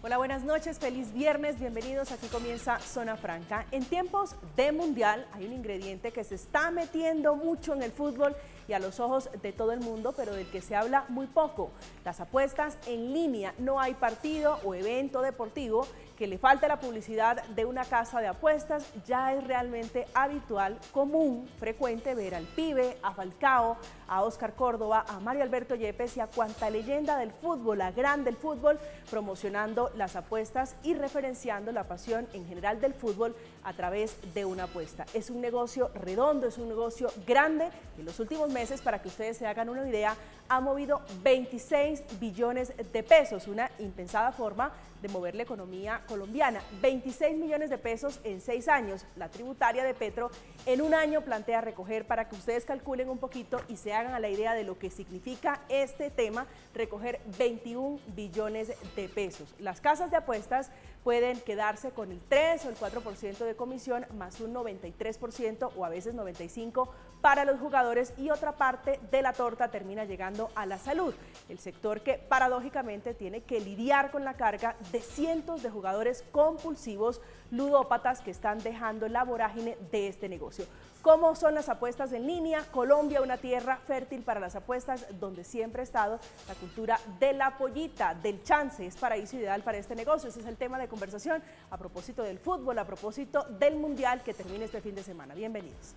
Hola, buenas noches, feliz viernes, bienvenidos, aquí comienza Zona Franca. En tiempos de mundial hay un ingrediente que se está metiendo mucho en el fútbol y a los ojos de todo el mundo, pero del que se habla muy poco, las apuestas en línea. No hay partido o evento deportivo que le falte la publicidad de una casa de apuestas. Ya es realmente habitual, común, frecuente ver al Pibe, a Falcao, a Óscar Córdoba, a Mario Alberto Yepes y a cuanta leyenda del fútbol, a gran del fútbol, promocionando las apuestas y referenciando la pasión en general del fútbol a través de una apuesta. Es un negocio redondo, es un negocio grande. En los últimos meses, para que ustedes se hagan una idea, ha movido 26 billones de pesos, una impensada forma de mover la economía colombiana. 26 millones de pesos en 6 años. La tributaria de Petro en un año plantea recoger, para que ustedes calculen un poquito y se hagan a la idea de lo que significa este tema, recoger 21 billones de pesos. Las casas de apuestas pueden quedarse con el 3 o el 4% de comisión, más un 93% o a veces 95% para los jugadores, y otra parte de la torta termina llegando a la salud, el sector que paradójicamente tiene que lidiar con la carga de cientos de jugadores compulsivos, ludópatas, que están dejando la vorágine de este negocio. ¿Cómo son las apuestas en línea? Colombia, una tierra fértil para las apuestas, donde siempre ha estado la cultura de la pollita, del chance. Es paraíso ideal para este negocio. Ese es el tema de conversación a propósito del fútbol, a propósito del mundial que termina este fin de semana. Bienvenidos.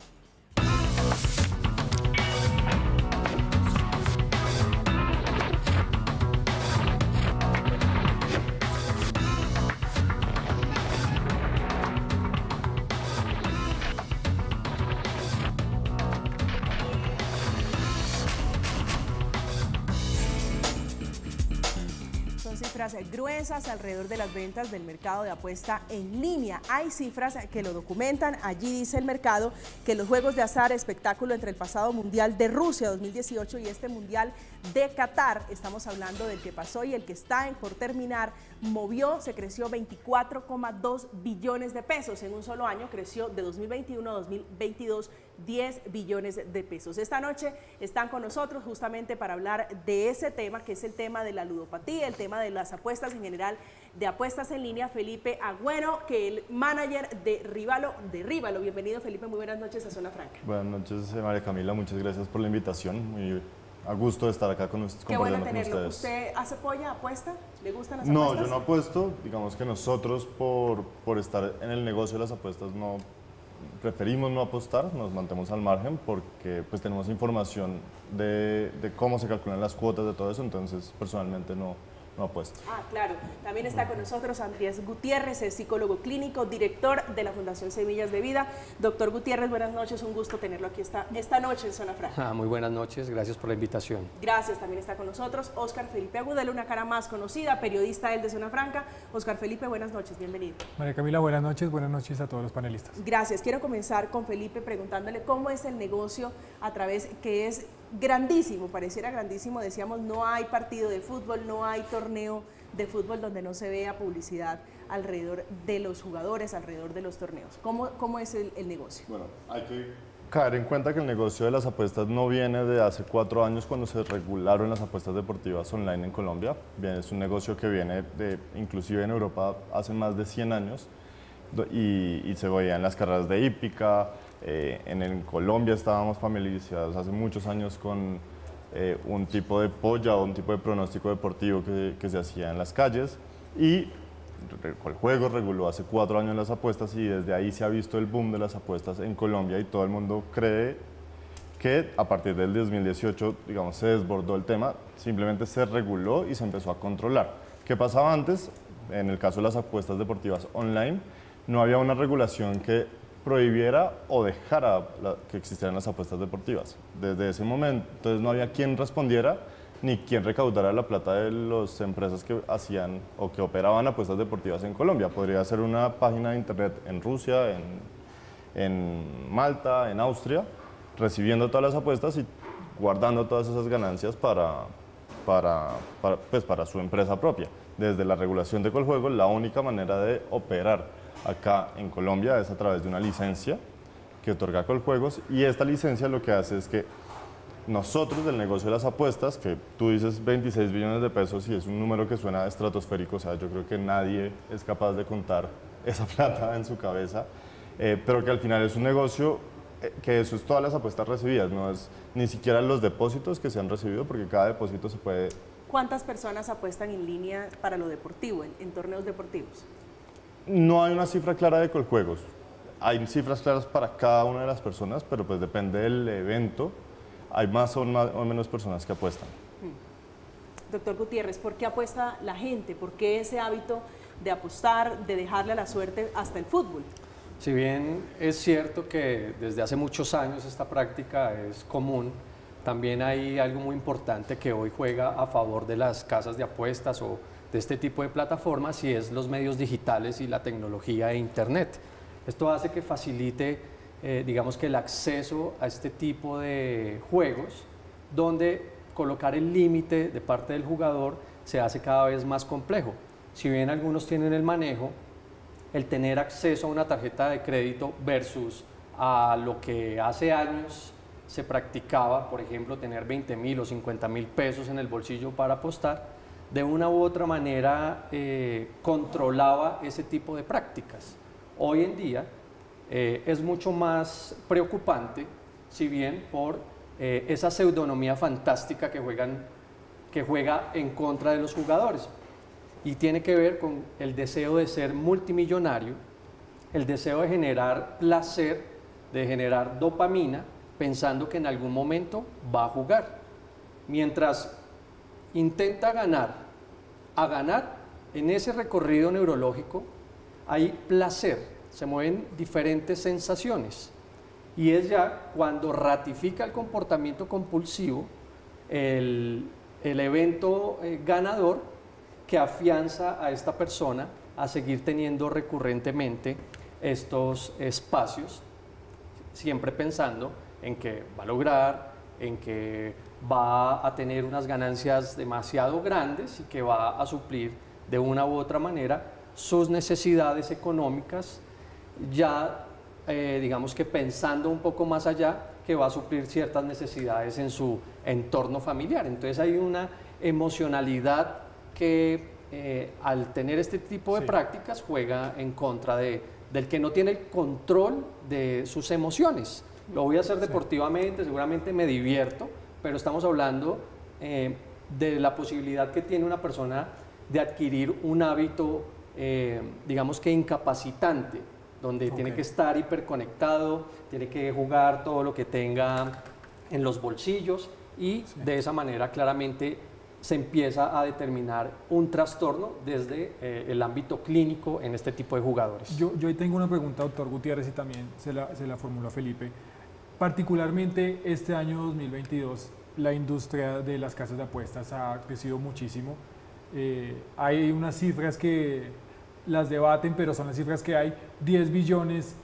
Cifras gruesas alrededor de las ventas del mercado de apuesta en línea. Hay cifras que lo documentan. Allí dice el mercado que los juegos de azar, espectáculo entre el pasado Mundial de Rusia 2018 y este Mundial de Qatar, estamos hablando del que pasó y el que está por terminar, se creció 24,2 billones de pesos. En un solo año creció de 2021 a 2022 10 billones de pesos. Esta noche están con nosotros justamente para hablar de ese tema, que es el tema de la ludopatía, el tema de las apuestas en general, de apuestas en línea, Felipe Agüero, que es el manager de Rivalo. Bienvenido, Felipe, muy buenas noches a Zona Franca. Buenas noches, María Camila, muchas gracias por la invitación. Muy a gusto de estar acá con ustedes. Qué bueno tenerlo. ¿Usted hace polla, apuesta? ¿Le gustan las apuestas? No, yo no apuesto. Digamos que nosotros, por estar en el negocio de las apuestas, preferimos no apostar, nos mantenemos al margen porque pues tenemos información de cómo se calculan las cuotas de todo eso, entonces personalmente no apuesto. Claro. También está con nosotros Andrés Gutiérrez, es psicólogo clínico, director de la Fundación Semillas de Vida. Doctor Gutiérrez, buenas noches, un gusto tenerlo aquí esta noche en Zona Franca. Muy buenas noches, gracias por la invitación. Gracias. También está con nosotros Óscar Felipe Agudelo, una cara más conocida, periodista él de Zona Franca. Óscar Felipe, buenas noches, bienvenido. María Camila, buenas noches a todos los panelistas. Gracias. Quiero comenzar con Felipe preguntándole cómo es el negocio a través, que es grandísimo, pareciera grandísimo, decíamos, no hay partido de fútbol, no hay torneo de fútbol donde no se vea publicidad alrededor de los jugadores, alrededor de los torneos. ¿Cómo es el negocio? Bueno, hay que caer en cuenta que el negocio de las apuestas no viene de hace 4 años, cuando se regularon las apuestas deportivas online en Colombia. Bien, es un negocio que viene inclusive en Europa hace más de 100 años y se veía en las carreras de hípica. En Colombia estábamos familiarizados hace muchos años con un tipo de polla o un tipo de pronóstico deportivo que se hacía en las calles, y el juego reguló hace 4 años las apuestas, y desde ahí se ha visto el boom de las apuestas en Colombia, y todo el mundo cree que a partir del 2018, digamos, se desbordó el tema, simplemente se reguló y se empezó a controlar. ¿Qué pasaba antes? En el caso de las apuestas deportivas online, no había una regulación que prohibiera o dejara que existieran las apuestas deportivas. Desde ese momento, entonces no había quien respondiera ni quien recaudara la plata de las empresas que hacían o que operaban apuestas deportivas en Colombia. Podría ser una página de internet en Rusia, en Malta, en Austria, recibiendo todas las apuestas y guardando todas esas ganancias para su empresa propia. Desde la regulación de Coljuegos, la única manera de operar acá en Colombia es a través de una licencia que otorga Coljuegos, y esta licencia lo que hace es que Nosotros del negocio de las apuestas, que tú dices 26 billones de pesos y es un número que suena estratosférico, o sea, yo creo que nadie es capaz de contar esa plata en su cabeza, pero que al final es un negocio que eso es todas las apuestas recibidas, no es ni siquiera los depósitos que se han recibido, porque cada depósito se puede... ¿Cuántas personas apuestan en línea para lo deportivo, en torneos deportivos? No hay una cifra clara de Coljuegos. Hay cifras claras para cada una de las personas, pero pues depende del evento. Hay más o menos personas que apuestan. Doctor Gutiérrez, ¿por qué apuesta la gente? ¿Por qué ese hábito de apostar, de dejarle a la suerte hasta el fútbol? Si bien es cierto que desde hace muchos años esta práctica es común, también hay algo muy importante que hoy juega a favor de las casas de apuestas o de este tipo de plataformas, y es los medios digitales y la tecnología e Internet. Esto hace que facilite, digamos que el acceso a este tipo de juegos, donde colocar el límite de parte del jugador se hace cada vez más complejo. Si bien algunos tienen el manejo, el tener acceso a una tarjeta de crédito versus a lo que hace años se practicaba, por ejemplo, tener 20.000 o 50.000 pesos en el bolsillo para apostar, de una u otra manera controlaba ese tipo de prácticas. Hoy en día es mucho más preocupante, si bien por esa pseudonomía fantástica que juega en contra de los jugadores, y tiene que ver con el deseo de ser multimillonario, el deseo de generar placer, de generar dopamina, pensando que en algún momento va a jugar. Mientras intenta ganar, en ese recorrido neurológico hay placer, se mueven diferentes sensaciones, y es ya cuando ratifica el comportamiento compulsivo, el evento ganador, que afianza a esta persona a seguir teniendo recurrentemente estos espacios, siempre pensando en que va a lograr, en que va a tener unas ganancias demasiado grandes y que va a suplir de una u otra manera sus necesidades económicas, ya digamos que pensando un poco más allá, que va a suplir ciertas necesidades en su entorno familiar. Entonces hay una emocionalidad que al tener este tipo de prácticas juega en contra del que no tiene el control de sus emociones. Lo voy a hacer deportivamente, seguramente me divierto, pero estamos hablando de la posibilidad que tiene una persona de adquirir un hábito, digamos que incapacitante, donde tiene que estar hiperconectado, tiene que jugar todo lo que tenga en los bolsillos, y de esa manera claramente se empieza a determinar un trastorno desde el ámbito clínico en este tipo de jugadores. Yo ahí tengo una pregunta, doctor Gutiérrez, y también se la formuló a Felipe. Particularmente este año 2022, la industria de las casas de apuestas ha crecido muchísimo. Hay unas cifras que las debaten, pero son las cifras que hay. 10 billones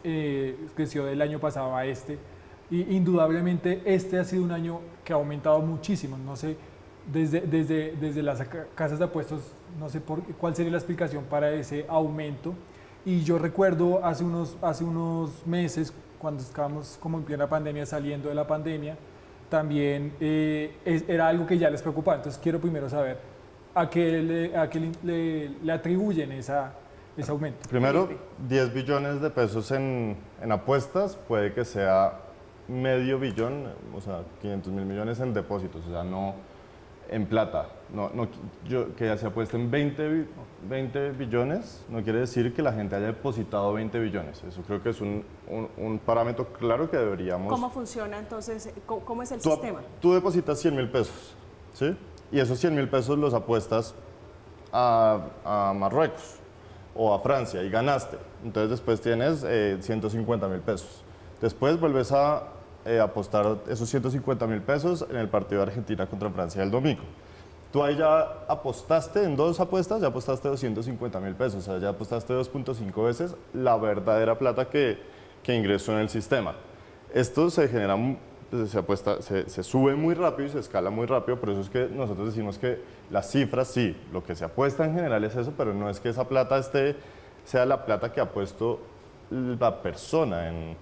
creció del año pasado a este, y indudablemente este ha sido un año que ha aumentado muchísimo. No sé, desde las casas de apuestas, no sé cuál sería la explicación para ese aumento. Y yo recuerdo hace unos meses, cuando estábamos como en plena pandemia, saliendo de la pandemia, también era algo que ya les preocupaba. Entonces quiero primero saber a qué le atribuyen ese aumento. Primero, 10 billones de pesos en apuestas puede que sea medio billón, o sea, 500.000 millones en depósitos, o sea, no en plata. Que se apuesten 20 billones no quiere decir que la gente haya depositado 20 billones. Eso creo que es un parámetro claro que deberíamos... ¿Cómo funciona entonces? ¿Cómo es el sistema? Tú depositas 100.000 pesos, ¿sí? Y esos 100.000 pesos los apuestas a Marruecos o a Francia y ganaste. Entonces después tienes 150.000 pesos. Después vuelves a apostar esos 150.000 pesos en el partido de Argentina contra Francia el domingo. Tú ahí ya apostaste en dos apuestas, ya apostaste 250.000 pesos, o sea, ya apostaste 2.5 veces la verdadera plata que ingresó en el sistema. Esto se genera, se sube muy rápido y se escala muy rápido, por eso es que nosotros decimos que las cifras, sí, lo que se apuesta en general es eso, pero no es que esa plata sea la plata que ha puesto la persona en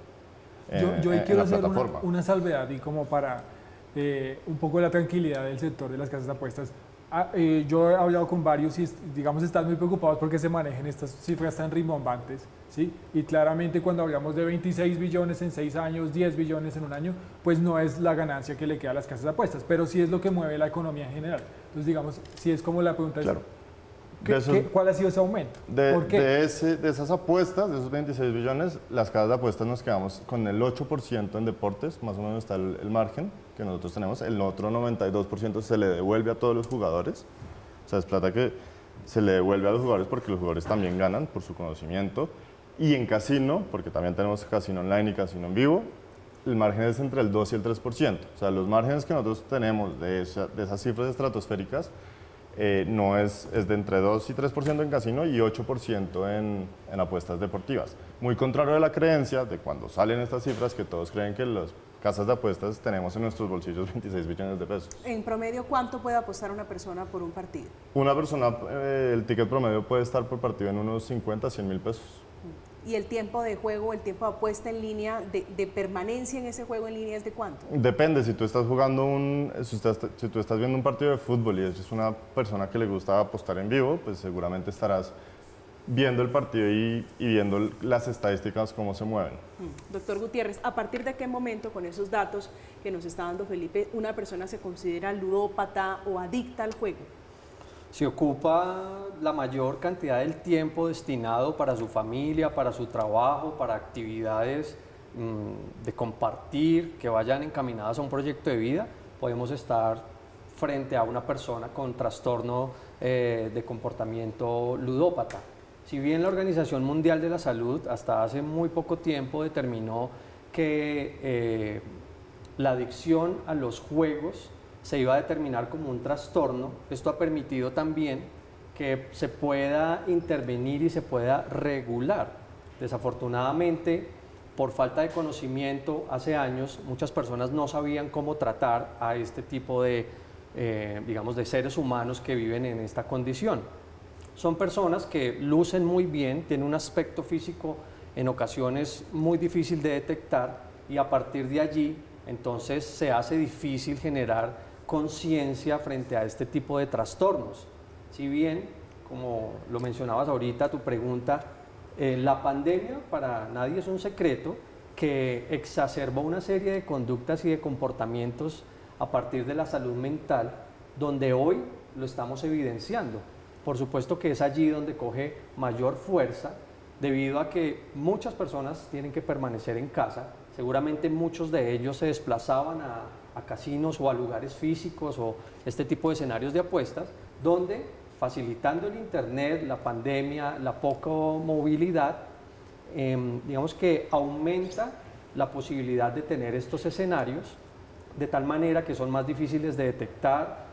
Yo quiero la hacer plataforma. una salvedad, y como para un poco la tranquilidad del sector de las casas de apuestas. Yo he hablado con varios y, digamos, están muy preocupados porque se manejen estas cifras tan rimbombantes, ¿sí? Y claramente cuando hablamos de 26 billones en 6 años, 10 billones en un año, pues no es la ganancia que le queda a las casas de apuestas, pero sí es lo que mueve la economía en general. Entonces, digamos, sí es como la pregunta Claro. ¿cuál ha sido ese aumento? ¿Por qué? De esas apuestas, de esos 26 billones, las casas de apuestas nos quedamos con el 8% en deportes, más o menos está el margen que nosotros tenemos. El otro 92% se le devuelve a todos los jugadores. O sea, es plata que se le devuelve a los jugadores porque los jugadores también ganan por su conocimiento. Y en casino, porque también tenemos casino online y casino en vivo, el margen es entre el 2 y el 3%. O sea, los márgenes que nosotros tenemos de esas cifras estratosféricas no es de entre 2 y 3% en casino y 8% en apuestas deportivas. Muy contrario a la creencia de cuando salen estas cifras que todos creen que las casas de apuestas tenemos en nuestros bolsillos 26 billones de pesos. En promedio, ¿cuánto puede apostar una persona por un partido? Una persona, el ticket promedio puede estar por partido en unos 50 a 100 mil pesos. ¿Y el tiempo de juego, el tiempo de apuesta en línea, de permanencia en ese juego en línea es de cuánto? Depende, si tú estás jugando si tú estás viendo un partido de fútbol y eres una persona que le gusta apostar en vivo, pues seguramente estarás viendo el partido y viendo las estadísticas, cómo se mueven. Doctor Gutiérrez, ¿a partir de qué momento, con esos datos que nos está dando Felipe, una persona se considera ludópata o adicta al juego? Si ocupa la mayor cantidad del tiempo destinado para su familia, para su trabajo, para actividades de compartir, que vayan encaminadas a un proyecto de vida, podemos estar frente a una persona con trastorno de comportamiento ludópata. Si bien la Organización Mundial de la Salud hasta hace muy poco tiempo determinó que la adicción a los juegos se iba a determinar como un trastorno, esto ha permitido también que se pueda intervenir y se pueda regular. Desafortunadamente, por falta de conocimiento, hace años muchas personas no sabían cómo tratar a este tipo de, digamos, de seres humanos que viven en esta condición. Son personas que lucen muy bien, tienen un aspecto físico en ocasiones muy difícil de detectar y a partir de allí entonces se hace difícil generar conciencia frente a este tipo de trastornos. Si bien, como lo mencionabas ahorita, tu pregunta, la pandemia para nadie es un secreto que exacerbó una serie de conductas y de comportamientos a partir de la salud mental, donde hoy lo estamos evidenciando. Por supuesto que es allí donde coge mayor fuerza, debido a que muchas personas tienen que permanecer en casa. Seguramente muchos de ellos se desplazaban a casinos o a lugares físicos o este tipo de escenarios de apuestas, donde facilitando el internet, la pandemia, la poca movilidad, digamos que aumenta la posibilidad de tener estos escenarios de tal manera que son más difíciles de detectar.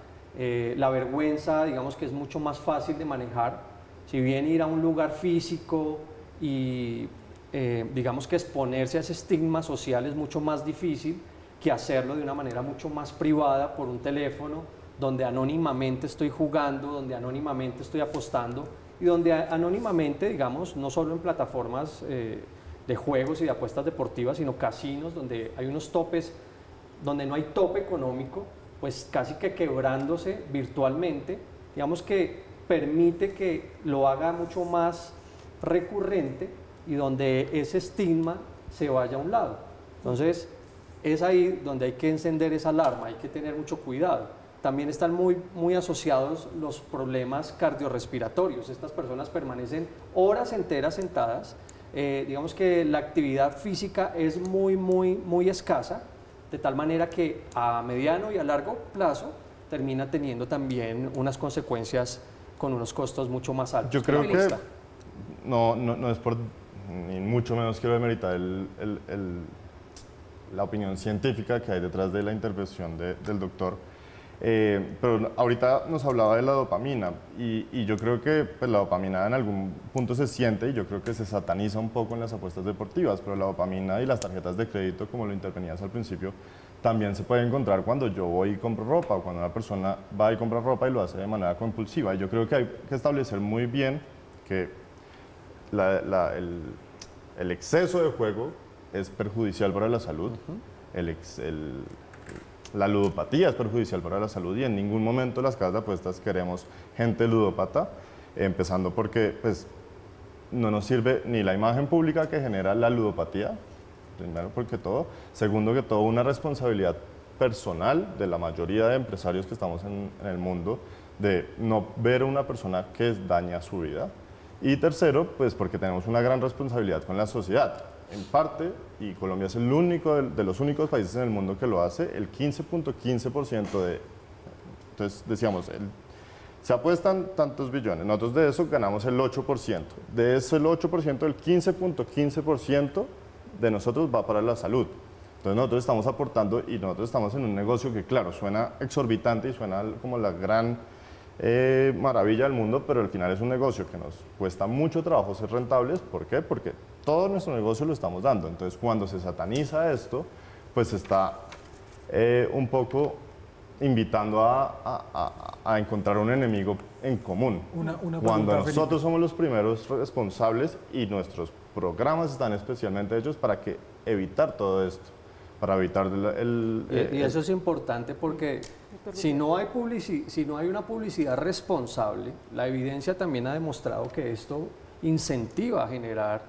La vergüenza, digamos que es mucho más fácil de manejar. Si bien ir a un lugar físico y digamos que exponerse a ese estigma social es mucho más difícil que hacerlo de una manera mucho más privada por un teléfono, donde anónimamente estoy jugando, donde anónimamente estoy apostando y donde anónimamente, digamos, no solo en plataformas de juegos y de apuestas deportivas, sino casinos donde hay unos topes, donde no hay tope económico, pues casi que quebrándose virtualmente, digamos que permite que lo haga mucho más recurrente y donde ese estigma se vaya a un lado. Entonces, es ahí donde hay que encender esa alarma, hay que tener mucho cuidado. También están muy asociados los problemas cardiorrespiratorios. Estas personas permanecen horas enteras sentadas. Digamos que la actividad física es muy escasa, de tal manera que a mediano y a largo plazo termina teniendo también unas consecuencias con unos costos mucho más altos. Yo creo que no es por, ni mucho menos quiero demeritar la opinión científica que hay detrás de la intervención del doctor, pero ahorita nos hablaba de la dopamina y yo creo que pues, la dopamina en algún punto se siente y yo creo que se sataniza un poco en las apuestas deportivas, pero la dopamina y las tarjetas de crédito, como lo intervenías al principio, también se puede encontrar cuando yo voy y compro ropa o cuando una persona va y compra ropa y lo hace de manera compulsiva. Y yo creo que hay que establecer muy bien que el exceso de juego es perjudicial para la salud. la ludopatía es perjudicial para la salud y en ningún momento las casas de apuestas queremos gente ludópata, empezando porque pues, no nos sirve ni la imagen pública que genera la ludopatía, primero porque todo, segundo que todo una responsabilidad personal de la mayoría de empresarios que estamos en el mundo de no ver a una persona que daña su vida y tercero, pues porque tenemos una gran responsabilidad con la sociedad. En parte, y Colombia es el único de los únicos países en el mundo que lo hace, el 15.15% de, entonces decíamos, se apuestan tantos billones, nosotros de eso ganamos el 8%, de ese el 8%, el 15.15% de nosotros va para la salud. Entonces nosotros estamos aportando y nosotros estamos en un negocio que claro, suena exorbitante y suena como la gran maravilla del mundo, pero al final es un negocio que nos cuesta mucho trabajo ser rentables. ¿Por qué? Porque todo nuestro negocio lo estamos dando. Entonces cuando se sataniza esto, pues está un poco invitando a encontrar un enemigo en común. Cuando nosotros somos los primeros responsables y nuestros programas están especialmente hechos para evitar todo esto, para evitar y eso es importante porque si no hay una publicidad responsable, la evidencia también ha demostrado que esto incentiva a generar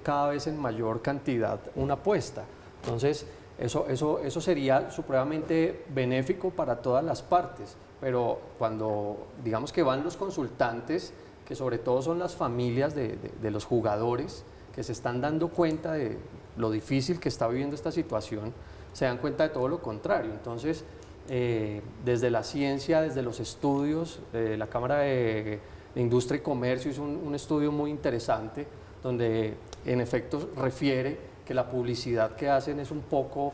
cada vez en mayor cantidad una apuesta. Entonces, eso sería supremamente benéfico para todas las partes, pero cuando digamos que van los consultantes, que sobre todo son las familias de los jugadores, que se están dando cuenta de lo difícil que está viviendo esta situación, se dan cuenta de todo lo contrario. Entonces, desde la ciencia, desde los estudios, la Cámara de Industria y Comercio hizo un estudio muy interesante, donde en efecto refiere que la publicidad que hacen es un poco,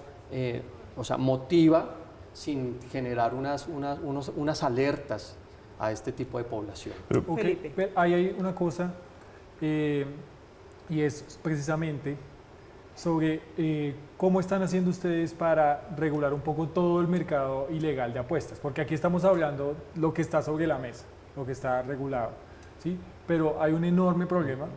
o sea, motiva sin generar unas alertas a este tipo de población. Okay, ahí hay una cosa, y es precisamente sobre cómo están haciendo ustedes para regular un poco todo el mercado ilegal de apuestas, porque aquí estamos hablando lo que está sobre la mesa, lo que está regulado, ¿sí? Pero hay un enorme problema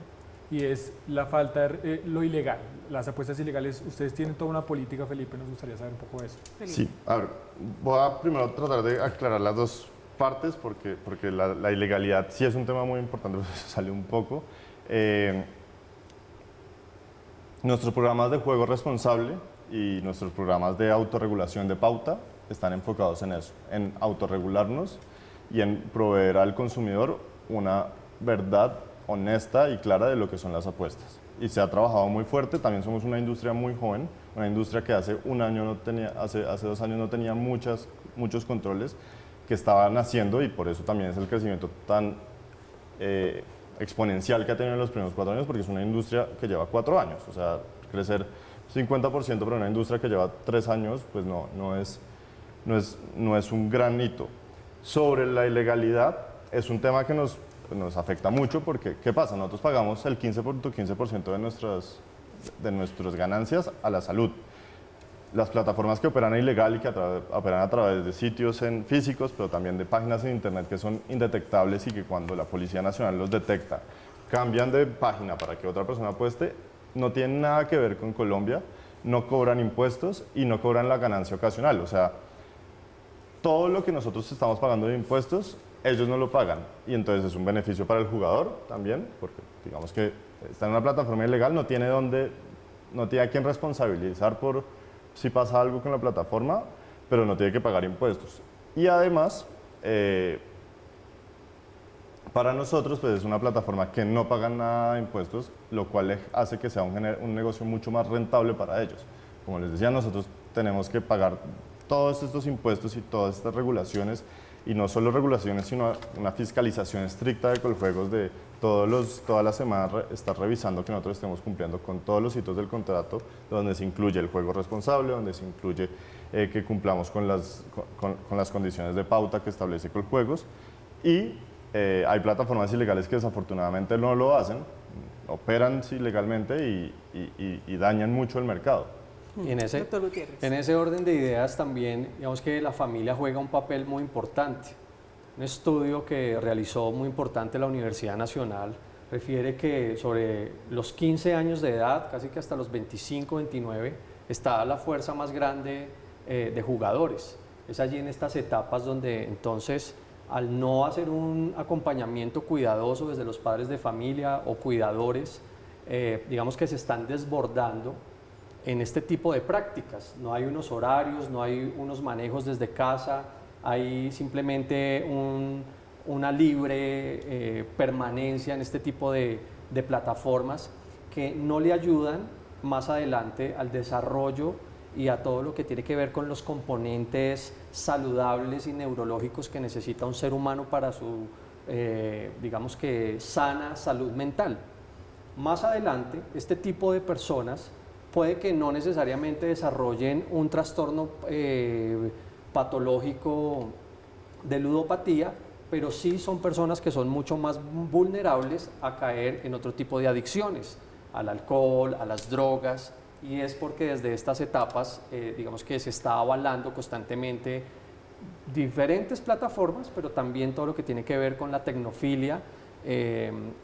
y es la falta de lo ilegal, las apuestas ilegales. Ustedes tienen toda una política, Felipe, nos gustaría saber un poco de eso. Sí, a ver, voy a primero tratar de aclarar las dos partes porque la ilegalidad sí es un tema muy importante, pues sale un poco. Nuestros programas de juego responsable y nuestros programas de autorregulación de pauta están enfocados en eso, en autorregularnos y en proveer al consumidor una verdad honesta y clara de lo que son las apuestas. Y se ha trabajado muy fuerte, también somos una industria muy joven, una industria que hace 1 año no tenía, hace 2 años no tenía muchos controles, que estaba naciendo y por eso también es el crecimiento tan exponencial que ha tenido en los primeros 4 años, porque es una industria que lleva 4 años, o sea, crecer 50% para una industria que lleva 3 años, pues no es un gran hito. Sobre la ilegalidad, es un tema que nos afecta mucho porque, ¿qué pasa? Nosotros pagamos el 15% de nuestras ganancias a la salud. Las plataformas que operan ilegal y que operan a través de sitios físicos, pero también de páginas en internet que son indetectables y que cuando la Policía Nacional los detecta, cambian de página para que otra persona apueste, no tienen nada que ver con Colombia, no cobran impuestos y no cobran la ganancia ocasional. O sea, todo lo que nosotros estamos pagando de impuestos, ellos no lo pagan. Y entonces es un beneficio para el jugador también, porque digamos que está en una plataforma ilegal, no tiene a quién responsabilizar por si pasa algo con la plataforma, pero no tiene que pagar impuestos. Y además, para nosotros pues es una plataforma que no paga nada de impuestos, lo cual hace que sea un negocio mucho más rentable para ellos. Como les decía, nosotros tenemos que pagar todos estos impuestos y todas estas regulaciones, y no solo regulaciones, sino una fiscalización estricta de Coljuegos de todas las semanas estar revisando que nosotros estemos cumpliendo con todos los hitos del contrato, donde se incluye el juego responsable, donde se incluye que cumplamos con las condiciones de pauta que establece Coljuegos. Y hay plataformas ilegales que desafortunadamente no lo hacen, operan ilegalmente y dañan mucho el mercado. Y en ese orden de ideas también, digamos que la familia juega un papel muy importante. Un estudio que realizó muy importante la Universidad Nacional refiere que sobre los 15 años de edad, casi que hasta los 25, 29, está la fuerza más grande de jugadores. Es allí en estas etapas donde entonces, al no hacer un acompañamiento cuidadoso desde los padres de familia o cuidadores, digamos que se están desbordando en este tipo de prácticas. No hay unos horarios, no hay unos manejos desde casa, hay simplemente una libre permanencia en este tipo de plataformas que no le ayudan más adelante al desarrollo y a todo lo que tiene que ver con los componentes saludables y neurológicos que necesita un ser humano para su, digamos que, sana salud mental. Más adelante, este tipo de personas puede que no necesariamente desarrollen un trastorno patológico de ludopatía, pero sí son personas que son mucho más vulnerables a caer en otro tipo de adicciones, al alcohol, a las drogas, y es porque desde estas etapas, digamos que se está avalando constantemente diferentes plataformas, pero también todo lo que tiene que ver con la tecnofilia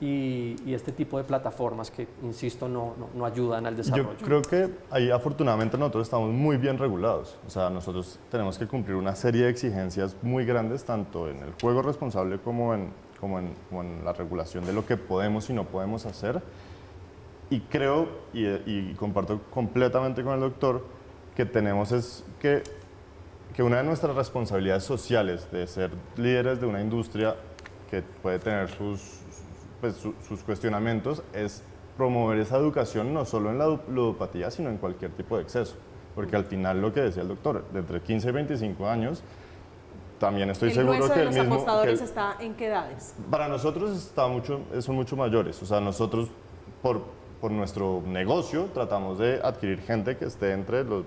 y este tipo de plataformas que, insisto, no ayudan al desarrollo. Yo creo que ahí afortunadamente nosotros estamos muy bien regulados. O sea, nosotros tenemos que cumplir una serie de exigencias muy grandes, tanto en el juego responsable como en la regulación de lo que podemos y no podemos hacer. Y creo, y comparto completamente con el doctor, que tenemos es que una de nuestras responsabilidades sociales de ser líderes de una industria que puede tener sus cuestionamientos es promover esa educación no solo en la ludopatía, sino en cualquier tipo de exceso. Porque al final, lo que decía el doctor, de entre 15 y 25 años, también estoy seguro que el mismo... ¿El grueso de los apostadores está en qué edades? Para nosotros son mucho mayores. O sea, nosotros, por nuestro negocio, tratamos de adquirir gente que esté entre los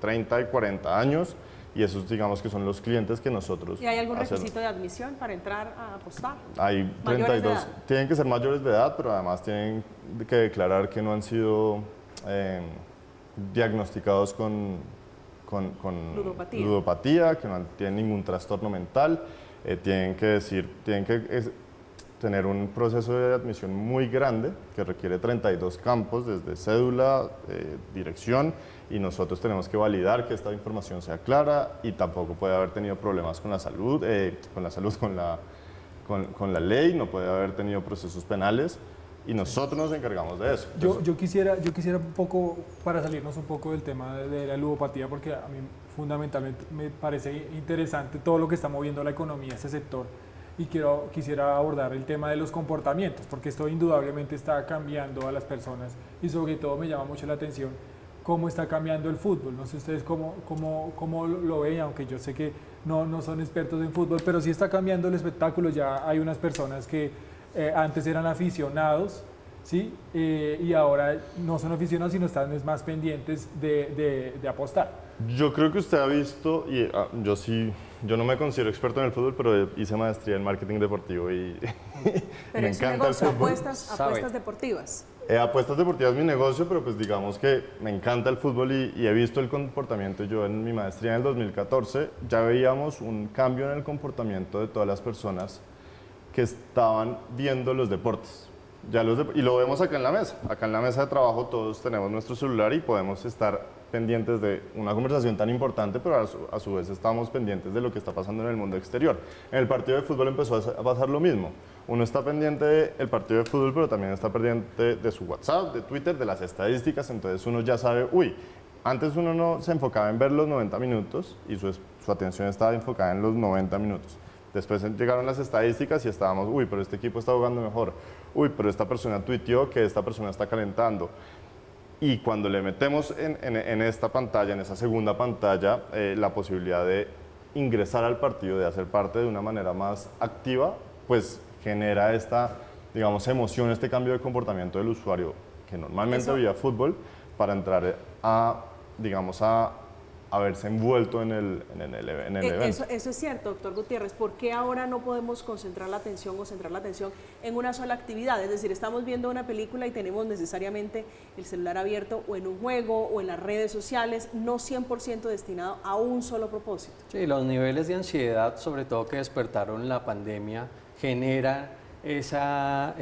30 y 40 años, y esos, digamos, que son los clientes que nosotros ¿Y hay algún hacemos. requisito de admisión para entrar a apostar? Hay 32, tienen que ser mayores de edad, pero además tienen que declarar que no han sido diagnosticados con ludopatía, que no tienen ningún trastorno mental, tienen que tener un proceso de admisión muy grande que requiere 32 campos desde cédula, dirección, y nosotros tenemos que validar que esta información sea clara, y tampoco puede haber tenido problemas con la salud, con la ley, no puede haber tenido procesos penales, y nosotros nos encargamos de eso. Yo quisiera un poco, para salirnos un poco del tema de la ludopatía, porque a mí fundamentalmente me parece interesante todo lo que está moviendo la economía, este sector, y quisiera abordar el tema de los comportamientos, porque esto indudablemente está cambiando a las personas, y sobre todo me llama mucho la atención cómo está cambiando el fútbol. No sé ustedes cómo lo ven, aunque yo sé que no son expertos en fútbol, pero sí está cambiando el espectáculo. Ya hay unas personas que antes eran aficionados, ¿sí? Y ahora no son aficionados, sino están más pendientes de apostar. Yo creo que usted ha visto, y yo no me considero experto en el fútbol, pero hice maestría en marketing deportivo y pero me es encanta un negocio, el fútbol. apuestas deportivas. Apuestas deportivas es mi negocio, pero pues digamos que me encanta el fútbol y he visto el comportamiento. Yo en mi maestría en el 2014 ya veíamos un cambio en el comportamiento de todas las personas que estaban viendo los deportes. Y lo vemos acá en la mesa. Acá en la mesa de trabajo todos tenemos nuestro celular y podemos estar pendientes de una conversación tan importante, pero a su vez estamos pendientes de lo que está pasando en el mundo exterior. En el partido de fútbol empezó a pasar lo mismo. Uno está pendiente del partido de fútbol, pero también está pendiente de su WhatsApp, de Twitter, de las estadísticas, entonces uno ya sabe, antes uno no se enfocaba en ver los 90 minutos y su atención estaba enfocada en los 90 minutos. Después llegaron las estadísticas y estábamos, pero este equipo está jugando mejor, pero esta persona tuiteó que esta persona está calentando. Y cuando le metemos en esta pantalla, en esa segunda pantalla, la posibilidad de ingresar al partido, de hacer parte de una manera más activa, pues genera esta, digamos, emoción, este cambio de comportamiento del usuario que normalmente veía fútbol para entrar a verse envuelto en el evento. Eso es cierto, doctor Gutiérrez. ¿Por qué ahora no podemos concentrar la atención en una sola actividad? Es decir, estamos viendo una película y tenemos necesariamente el celular abierto o en un juego o en las redes sociales, no 100% destinado a un solo propósito. Sí, los niveles de ansiedad, sobre todo que despertaron la pandemia, genera esa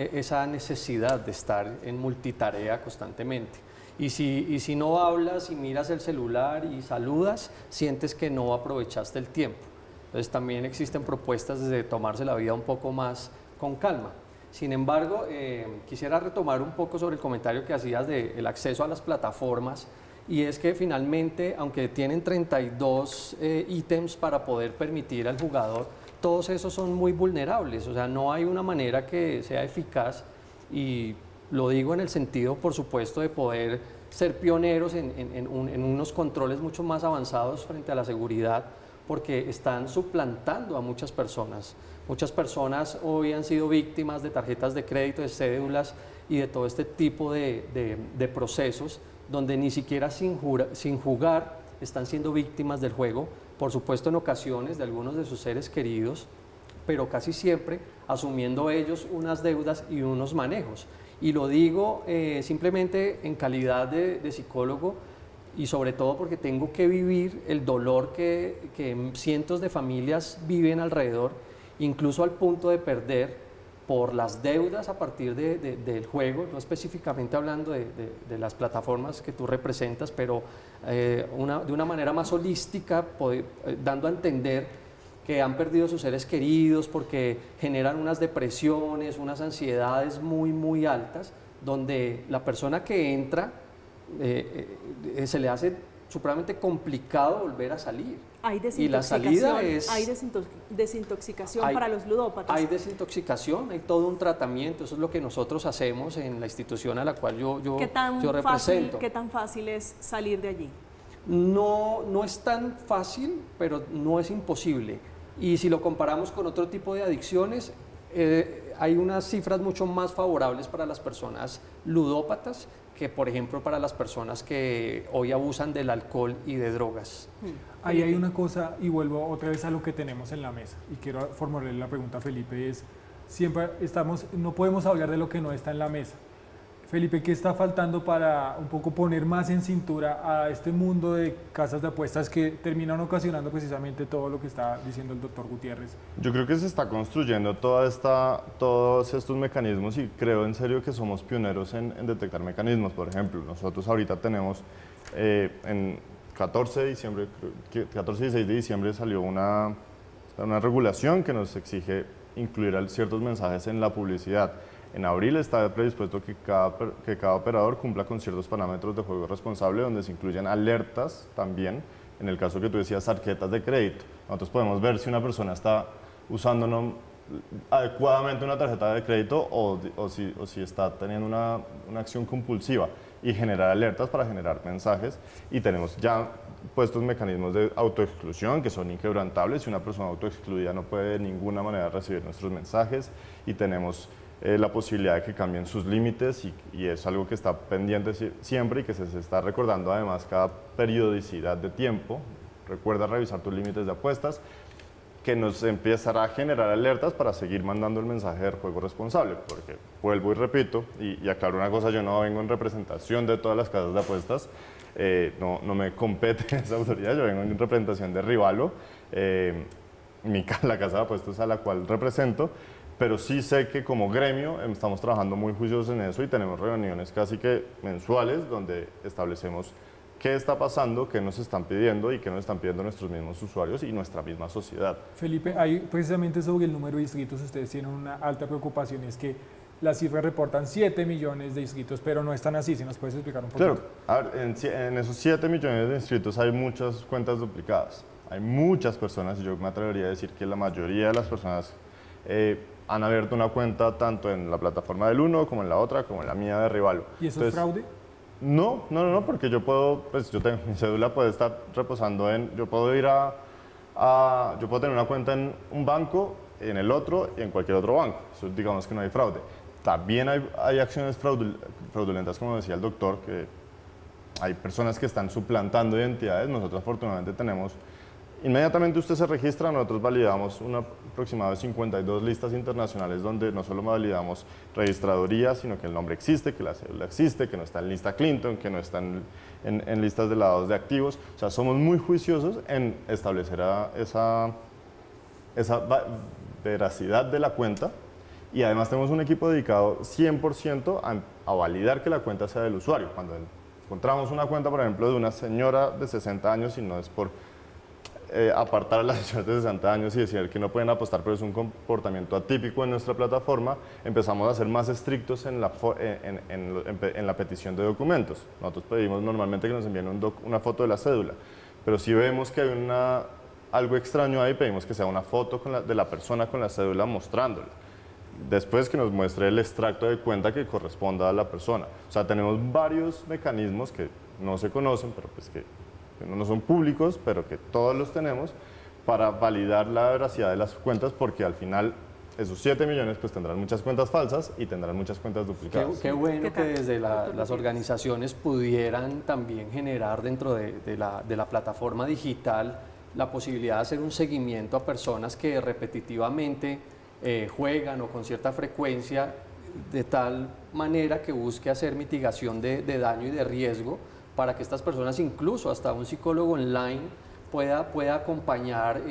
necesidad de estar en multitarea constantemente. Y si no hablas y miras el celular y saludas, sientes que no aprovechaste el tiempo. Entonces también existen propuestas de tomarse la vida un poco más con calma. Sin embargo, quisiera retomar un poco sobre el comentario que hacías del acceso a las plataformas, y es que finalmente, aunque tienen 32 ítems para poder permitir al jugador, todos esos son muy vulnerables, o sea, no hay una manera que sea eficaz, y lo digo en el sentido, por supuesto, de poder ser pioneros en unos controles mucho más avanzados frente a la seguridad, porque están suplantando a muchas personas. Muchas personas hoy han sido víctimas de tarjetas de crédito, de cédulas y de todo este tipo de procesos, donde ni siquiera sin jugar están siendo víctimas del juego, por supuesto en ocasiones de algunos de sus seres queridos, pero casi siempre asumiendo ellos unas deudas y unos manejos. Y lo digo simplemente en calidad de psicólogo, y sobre todo porque tengo que vivir el dolor que cientos de familias viven alrededor, incluso al punto de perder por las deudas a partir del juego, no específicamente hablando de las plataformas que tú representas, pero de una manera más holística, dando a entender que han perdido sus seres queridos porque generan unas depresiones, unas ansiedades muy, muy altas, donde la persona que entra se le hace supremamente complicado volver a salir. Hay desintoxicación, y la salida es, hay desintoxicación para los ludópatas. Hay desintoxicación, hay todo un tratamiento, eso es lo que nosotros hacemos en la institución a la cual yo represento. ¿Qué tan fácil es salir de allí? No es tan fácil, pero no es imposible. Y si lo comparamos con otro tipo de adicciones, hay unas cifras mucho más favorables para las personas ludópatas que, por ejemplo, para las personas que hoy abusan del alcohol y de drogas. Ahí hay una cosa, y vuelvo otra vez a lo que tenemos en la mesa, y quiero formularle la pregunta a Felipe, siempre no podemos hablar de lo que no está en la mesa. Felipe, ¿qué está faltando para un poco poner más en cintura a este mundo de casas de apuestas que terminan ocasionando precisamente todo lo que está diciendo el doctor Gutiérrez? Yo creo que se está construyendo todos estos mecanismos, y creo en serio que somos pioneros en detectar mecanismos. Por ejemplo, nosotros ahorita tenemos en 14 y 16 de diciembre salió una regulación que nos exige incluir ciertos mensajes en la publicidad. En abril está predispuesto que cada operador cumpla con ciertos parámetros de juego responsable, donde se incluyen alertas también, en el caso que tú decías, tarjetas de crédito. Nosotros podemos ver si una persona está usando adecuadamente una tarjeta de crédito o si está teniendo una acción compulsiva, y generar alertas para generar mensajes. Y tenemos ya puestos mecanismos de autoexclusión que son inquebrantables. Si una persona autoexcluida no puede de ninguna manera recibir nuestros mensajes, y tenemos la posibilidad de que cambien sus límites, y es algo que está pendiente siempre y que se está recordando además cada periodicidad de tiempo. Recuerda revisar tus límites de apuestas, que nos empezará a generar alertas para seguir mandando el mensaje del juego responsable, porque vuelvo y repito, y aclaro una cosa, yo no vengo en representación de todas las casas de apuestas, no me compete esa autoridad, yo vengo en representación de Rivalo, la casa de apuestas a la cual represento, pero sí sé que como gremio estamos trabajando muy juiciosos en eso, y tenemos reuniones casi que mensuales donde establecemos qué está pasando, qué nos están pidiendo y qué nos están pidiendo nuestros mismos usuarios y nuestra misma sociedad. Felipe, ahí precisamente sobre el número de inscritos ustedes tienen una alta preocupación, es que las cifras reportan 7 millones de inscritos, pero no están así. ¿Si nos puedes explicar un poquito? Claro, a ver, en esos 7 millones de inscritos hay muchas cuentas duplicadas. Hay muchas personas, y yo me atrevería a decir que la mayoría de las personas han abierto una cuenta tanto en la plataforma del uno como en la otra, como en la mía de Rivalo. ¿Y eso es fraude? No, porque yo puedo, mi cédula puede estar reposando yo puedo yo puedo tener una cuenta en un banco, en el otro y en cualquier otro banco. Eso, digamos que no hay fraude. También hay acciones fraudulentas, como decía el doctor, que hay personas que están suplantando identidades. Nosotros afortunadamente tenemos, inmediatamente usted se registra, nosotros validamos un aproximado de 52 listas internacionales, donde no solo validamos registraduría, sino que el nombre existe, que la cédula existe, que no está en lista Clinton, que no está en listas de lavados de activos. O sea, somos muy juiciosos en establecer esa veracidad de la cuenta, y además tenemos un equipo dedicado 100% a validar que la cuenta sea del usuario. Cuando encontramos una cuenta, por ejemplo, de una señora de 60 años y no es por apartar a las señoras de 60 años y decir que no pueden apostar, pero es un comportamiento atípico en nuestra plataforma, empezamos a ser más estrictos en la petición de documentos. Nosotros pedimos normalmente que nos envíen una foto de la cédula, pero si vemos que hay algo extraño ahí, pedimos que sea una foto de la persona con la cédula mostrándola. Después que nos muestre el extracto de cuenta que corresponda a la persona. O sea, tenemos varios mecanismos que no se conocen, pero pues que no son públicos, pero que todos los tenemos para validar la veracidad de las cuentas, porque al final esos 7 millones pues tendrán muchas cuentas falsas y tendrán muchas cuentas duplicadas. Qué bueno que desde las organizaciones pudieran también generar dentro de la plataforma digital la posibilidad de hacer un seguimiento a personas que repetitivamente juegan o con cierta frecuencia, de tal manera que busque hacer mitigación de daño y de riesgo, para que estas personas, incluso hasta un psicólogo online, pueda acompañar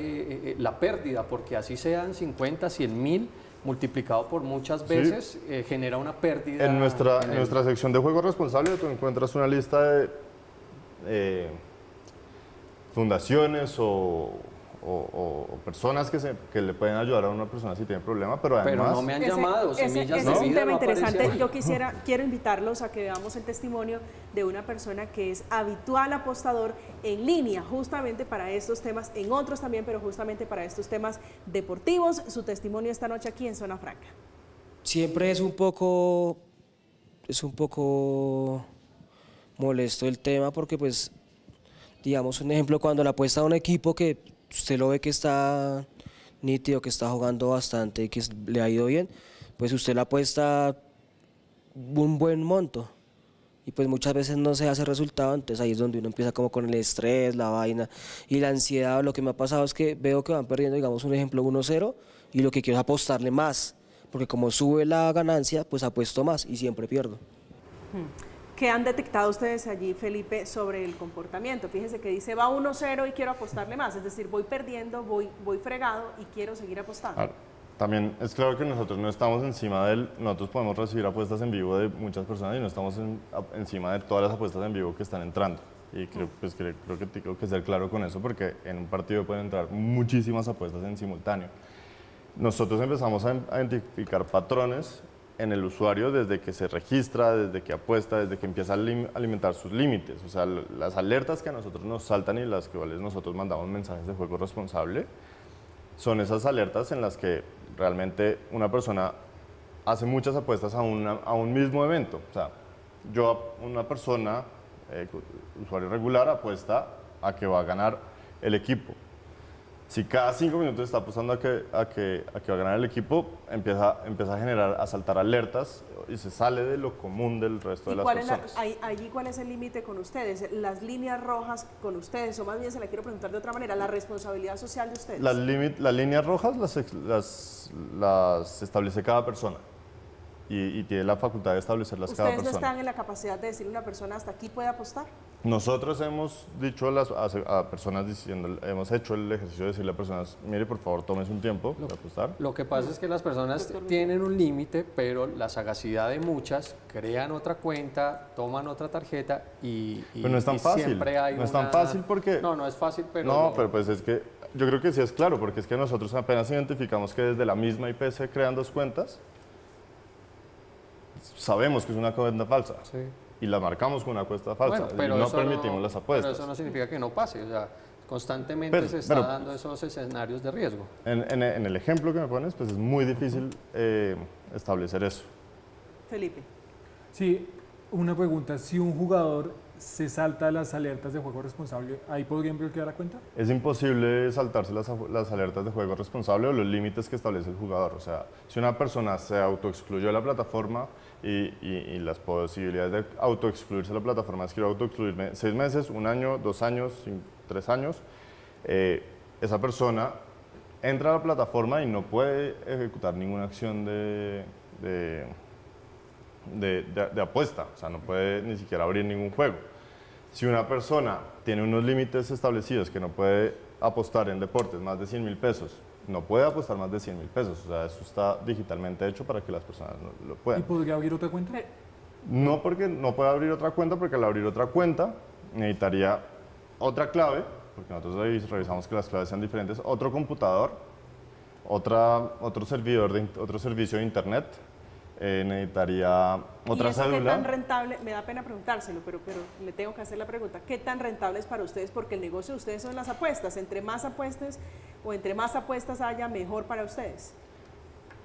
la pérdida, porque así sean 50, 100 mil, multiplicado por muchas veces, genera una pérdida. En nuestra sección de juego responsable tú encuentras una lista de fundaciones o personas que le pueden ayudar a una persona si tiene problema, pero además... Pero no me han llamado, Semillas ese de es un Vida tema no interesante. aparece. Yo quiero invitarlos a que veamos el testimonio de una persona que es habitual apostador en línea, justamente para estos temas, en otros también, pero justamente para estos temas deportivos. Su testimonio esta noche aquí en Zona Franca. Siempre es un poco molesto el tema, porque pues, digamos un ejemplo, cuando le apuesta a un equipo que usted lo ve que está nítido, que está jugando bastante y que le ha ido bien, pues usted le apuesta un buen monto y pues muchas veces no se hace resultado. Entonces ahí es donde uno empieza como con el estrés, la vaina y la ansiedad. Lo que me ha pasado es que veo que van perdiendo, digamos un ejemplo, 1-0, y lo que quiero es apostarle más, porque como sube la ganancia, pues apuesto más y siempre pierdo. ¿Qué han detectado ustedes allí, Felipe, sobre el comportamiento? Fíjese que dice, va 1-0 y quiero apostarle más, es decir, voy perdiendo, voy fregado y quiero seguir apostando. Ahora, también es claro que nosotros no estamos encima nosotros podemos recibir apuestas en vivo de muchas personas y no estamos encima de todas las apuestas en vivo que están entrando. Y creo que tengo que ser claro con eso, porque en un partido pueden entrar muchísimas apuestas en simultáneo. Nosotros empezamos a identificar patrones en el usuario desde que se registra, desde que apuesta, desde que empieza a alimentar sus límites. O sea, las alertas que a nosotros nos saltan y las cuales nosotros mandamos mensajes de juego responsable, son esas alertas en las que realmente una persona hace muchas apuestas a un mismo evento. O sea, una persona, usuario regular, apuesta a que va a ganar el equipo. Si cada 5 minutos está apostando a que va a ganar el equipo, empieza a saltar alertas y se sale de lo común del resto de las personas. Allí, ¿cuál es el límite con ustedes? ¿Las líneas rojas con ustedes? O más bien se la quiero preguntar de otra manera, ¿la responsabilidad social de ustedes? Las líneas rojas las establece cada persona y tiene la facultad de establecerlas cada persona. ¿Ustedes no están en la capacidad de decirle a una persona hasta aquí puede apostar? Nosotros hemos dicho a personas hemos hecho el ejercicio de decirle a personas, mire, por favor, tómese un tiempo para apostar. Lo que pasa es que las personas tienen un límite, pero la sagacidad de muchas crean otra cuenta, toman otra tarjeta pero no es tan fácil. Siempre hay no es tan fácil porque... No es fácil, pero... No, pero pues es que yo creo que sí es claro, porque es que nosotros apenas identificamos que desde la misma IP se crean 2 cuentas, sabemos que es una cuenta falsa. Sí. Y la marcamos con una cuenta falsa, Bueno, pero y no eso permitimos las apuestas. Pero eso no significa que no pase, o sea, constantemente se está dando esos escenarios de riesgo. En el ejemplo que me pones, pues es muy difícil establecer eso. Felipe. Sí, una pregunta, si un jugador se salta las alertas de juego responsable, ¿ahí podría bloquear la cuenta? Es imposible saltarse las alertas de juego responsable o los límites que establece el jugador. O sea, si una persona se autoexcluyó de la plataforma y las posibilidades de autoexcluirse de la plataforma es quiero autoexcluirme 6 meses, 1 año, 2 años, 3 años, esa persona entra a la plataforma y no puede ejecutar ninguna acción de apuesta, o sea, no puede ni siquiera abrir ningún juego. Si una persona tiene unos límites establecidos que no puede apostar en deportes más de 100.000 pesos, no puede apostar más de 100.000 pesos, o sea, eso está digitalmente hecho para que las personas no lo puedan. ¿Y podría abrir otra cuenta? No, porque no puede abrir otra cuenta, porque al abrir otra cuenta necesitaría otra clave, porque nosotros ahí revisamos que las claves sean diferentes, otro computador, otro servicio de internet, necesitaría otra ¿Y eso cédula. qué tan rentable? Me da pena preguntárselo, pero le tengo que hacer la pregunta. ¿Qué tan rentable es para ustedes? Porque el negocio de ustedes son las apuestas. Entre más apuestas haya, mejor para ustedes.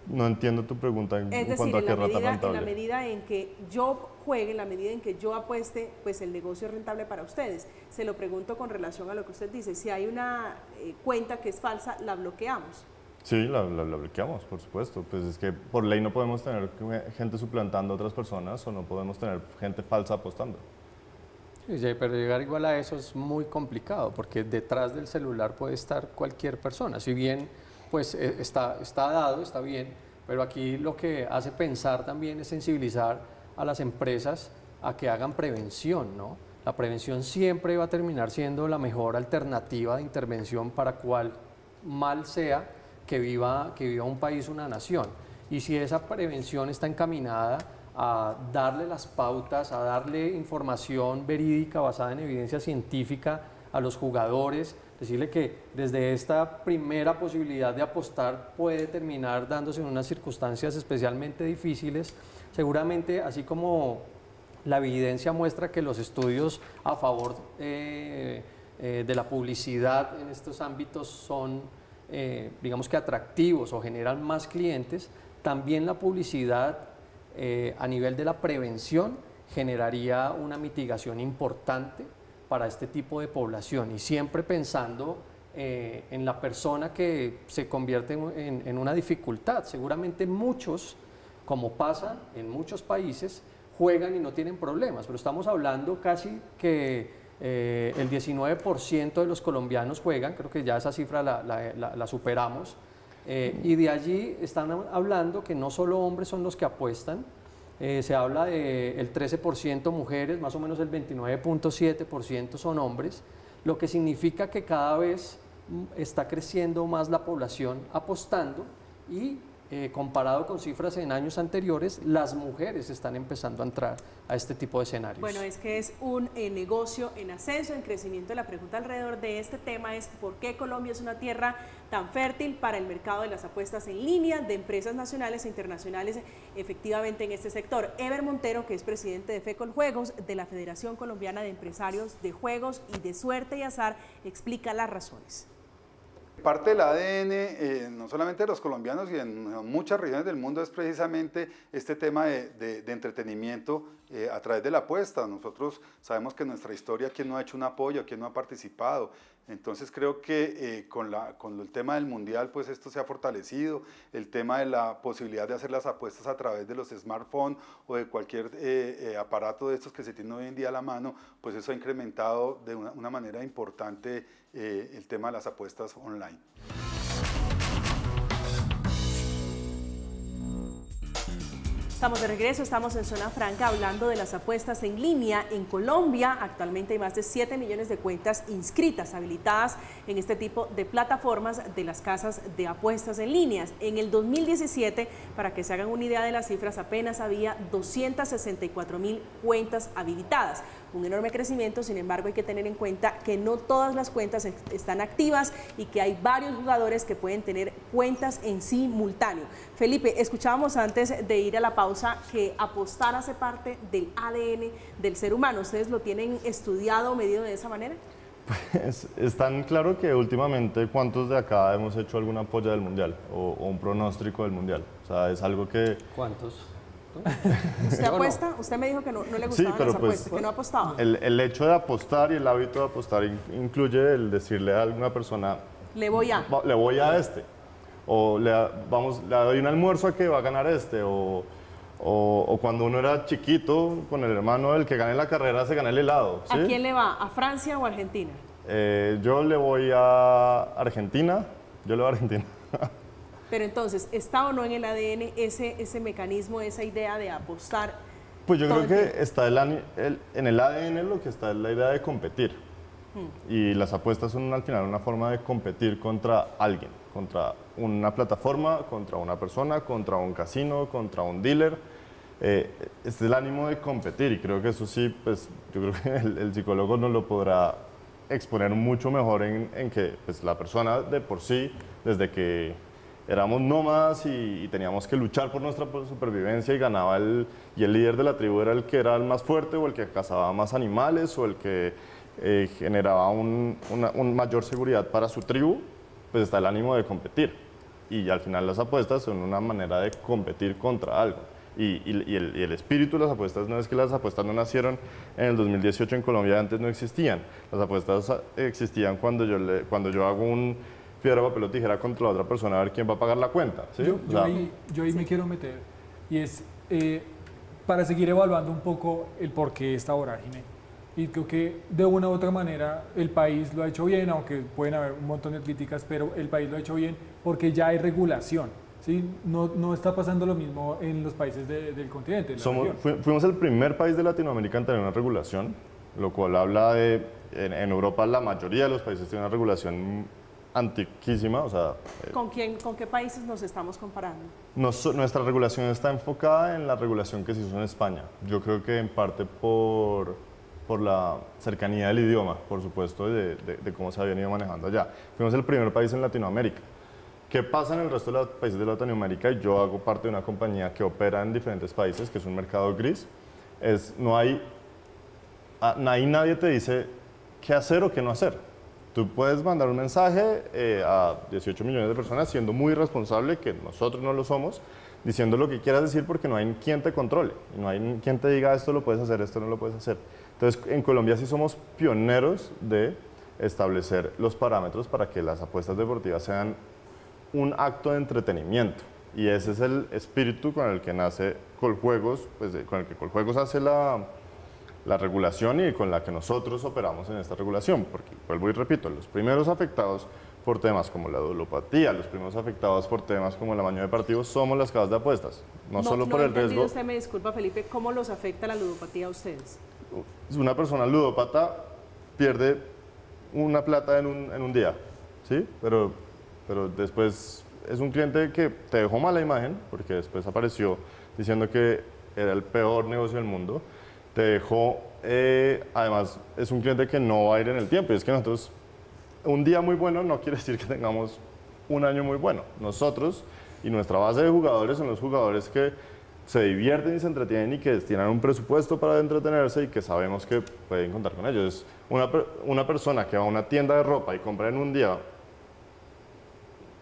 No entiendo tu pregunta en Es decir, cuanto a qué rata en la rentable. medida en que yo juegue, en la medida en que yo apueste, pues el negocio es rentable para ustedes. Se lo pregunto con relación a lo que usted dice. Si hay una cuenta que es falsa, la bloqueamos. Sí, la bloqueamos, por supuesto. Pues es que por ley no podemos tener gente suplantando a otras personas o no podemos tener gente falsa apostando. Sí, pero llegar igual a eso es muy complicado porque detrás del celular puede estar cualquier persona. Si bien pues está dado, está bien, pero aquí lo que hace pensar también es sensibilizar a las empresas a que hagan prevención, ¿no? La prevención siempre va a terminar siendo la mejor alternativa de intervención para cual mal sea que viva un país, una nación. Y si esa prevención está encaminada a darle las pautas, a darle información verídica basada en evidencia científica a los jugadores, decirle que desde esta primera posibilidad de apostar puede terminar dándose en unas circunstancias especialmente difíciles, seguramente así como la evidencia muestra que los estudios a favor de la publicidad en estos ámbitos son digamos que atractivos o generan más clientes, también la publicidad a nivel de la prevención generaría una mitigación importante para este tipo de población y siempre pensando en la persona que se convierte en una dificultad. Seguramente muchos, como pasa en muchos países, juegan y no tienen problemas, pero estamos hablando casi que el 19% de los colombianos juegan, creo que ya esa cifra la superamos, y de allí están hablando que no solo hombres son los que apuestan, se habla del 13% mujeres, más o menos el 29.7% son hombres, lo que significa que cada vez está creciendo más la población apostando y comparado con cifras en años anteriores, las mujeres están empezando a entrar a este tipo de escenarios. Bueno, es que es un negocio en ascenso, en crecimiento. La pregunta alrededor de este tema es ¿por qué Colombia es una tierra tan fértil para el mercado de las apuestas en línea de empresas nacionales e internacionales efectivamente en este sector? Ever Montero, que es presidente de FECOL Juegos, de la Federación Colombiana de Empresarios de Juegos y de Suerte y Azar, explica las razones. Parte del ADN, no solamente de los colombianos y en muchas regiones del mundo, es precisamente este tema de entretenimiento a través de la apuesta. Nosotros sabemos que en nuestra historia, ¿quién no ha hecho un apoyo? ¿Quién no ha participado? Entonces creo que con el tema del Mundial, pues esto se ha fortalecido. El tema de la posibilidad de hacer las apuestas a través de los smartphones o de cualquier aparato de estos que se tienen hoy en día a la mano, pues eso ha incrementado de una manera importante el tema de las apuestas online. Estamos de regreso, estamos en Zona Franca hablando de las apuestas en línea en Colombia. Actualmente hay más de 7 millones de cuentas inscritas, habilitadas en este tipo de plataformas de las casas de apuestas en líneas. En el 2017, para que se hagan una idea de las cifras, apenas había 264.000 cuentas habilitadas. Un enorme crecimiento, sin embargo hay que tener en cuenta que no todas las cuentas están activas y que hay varios jugadores que pueden tener cuentas en simultáneo. Felipe, escuchábamos antes de ir a la pausa que apostar hace parte del ADN del ser humano. ¿Ustedes lo tienen estudiado o medido de esa manera? Pues es tan claro que últimamente cuántos de acá hemos hecho alguna apoya del Mundial o un pronóstico del Mundial. O sea, es algo que... ¿Cuántos? ¿Usted apuesta? Usted me dijo que no le gustaban las apuestas, que no apostaba. El hecho de apostar y el hábito de apostar incluye el decirle a alguna persona... Le voy a este. O le doy un almuerzo a que va a ganar este. O cuando uno era chiquito, con el hermano, el que gane la carrera se gana el helado. ¿Sí? ¿A quién le va? ¿A Francia o a Argentina? Yo le voy a Argentina. Pero entonces, ¿está o no en el ADN ese mecanismo, esa idea de apostar? Pues yo creo que está en el ADN lo que está es la idea de competir. Y las apuestas son al final una forma de competir contra alguien, contra una plataforma, contra una persona, contra un casino, contra un dealer. este es el ánimo de competir y creo que eso sí, pues yo creo que el psicólogo nos lo podrá exponer mucho mejor en que pues, la persona de por sí, desde que éramos nómadas y teníamos que luchar por nuestra supervivencia y ganaba y el líder de la tribu era el que era el más fuerte o el que cazaba más animales o el que generaba una mayor seguridad para su tribu, pues está el ánimo de competir. Y al final las apuestas son una manera de competir contra algo. Y el espíritu de las apuestas no es que las apuestas no nacieron en el 2018 en Colombia, antes no existían. Las apuestas existían cuando yo hago un piedra, papel o tijera contra la otra persona a ver quién va a pagar la cuenta. ¿Sí? Yo ahí me quiero meter y es para seguir evaluando un poco el por qué esta vorágine. Y creo que de una u otra manera el país lo ha hecho bien, aunque pueden haber un montón de críticas, pero el país lo ha hecho bien porque ya hay regulación. ¿Sí? No está pasando lo mismo en los países del continente. Fuimos el primer país de Latinoamérica en tener una regulación, lo cual habla de, en Europa la mayoría de los países tienen una regulación antiquísima. O sea, ¿Con qué países nos estamos comparando? Nuestra regulación está enfocada en la regulación que se hizo en España. Yo creo que en parte por la cercanía del idioma, por supuesto, de cómo se habían ido manejando allá. Fuimos el primer país en Latinoamérica. ¿Qué pasa en el resto de los países de Latinoamérica? Yo hago parte de una compañía que opera en diferentes países, que es un mercado gris. Ahí nadie te dice qué hacer o qué no hacer. Tú puedes mandar un mensaje a 18 millones de personas siendo muy responsable, que nosotros no lo somos, diciendo lo que quieras decir porque no hay quien te controle. No hay quien te diga esto lo puedes hacer, esto no lo puedes hacer. Entonces, en Colombia sí somos pioneros de establecer los parámetros para que las apuestas deportivas sean un acto de entretenimiento, y ese es el espíritu con el que nace Coljuegos, pues con el que Coljuegos hace la regulación y con la que nosotros operamos en esta regulación, porque vuelvo y repito, los primeros afectados por temas como la ludopatía, los primeros afectados por temas como el amaño deportivo somos las casas de apuestas, no solo por el riesgo. Usted me disculpa, Felipe, ¿cómo los afecta la ludopatía a ustedes? Una persona ludópata pierde una plata en un día, ¿sí? Pero después es un cliente que te dejó mala imagen, porque después apareció diciendo que era el peor negocio del mundo. Te dejó, además, es un cliente que no va a ir en el tiempo. Y es que nosotros, un día muy bueno no quiere decir que tengamos un año muy bueno. Nosotros y nuestra base de jugadores son los jugadores que se divierten y se entretienen y que tienen un presupuesto para entretenerse y que sabemos que pueden contar con ellos. Una persona que va a una tienda de ropa y compra en un día